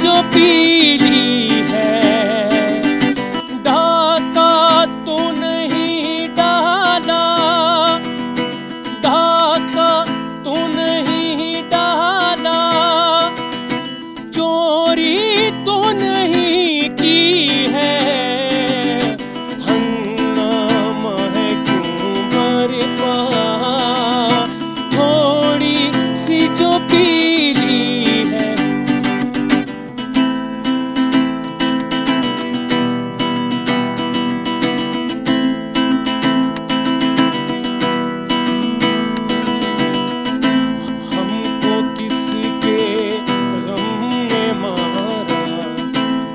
जो पीली है। डाका तो नहीं डाला, डाका तो नहीं डाला, चोरी तो नहीं की है। हंगामा है क्यों बरपा, थोड़ी सी जो पीली है। हमको किसके गम ने मारा,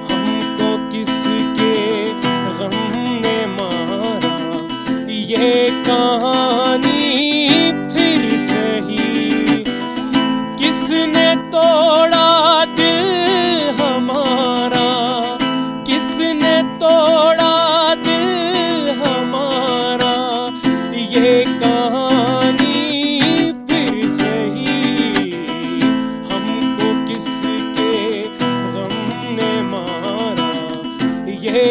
हमको किसके गम ने मारा, ये कहानी फिर सही। किसने तोड़ा दिल हमारा, किसने तोड़ा दिल हमारा, ये कहानी फिर सही। हमको किसके गम ने मारा, ये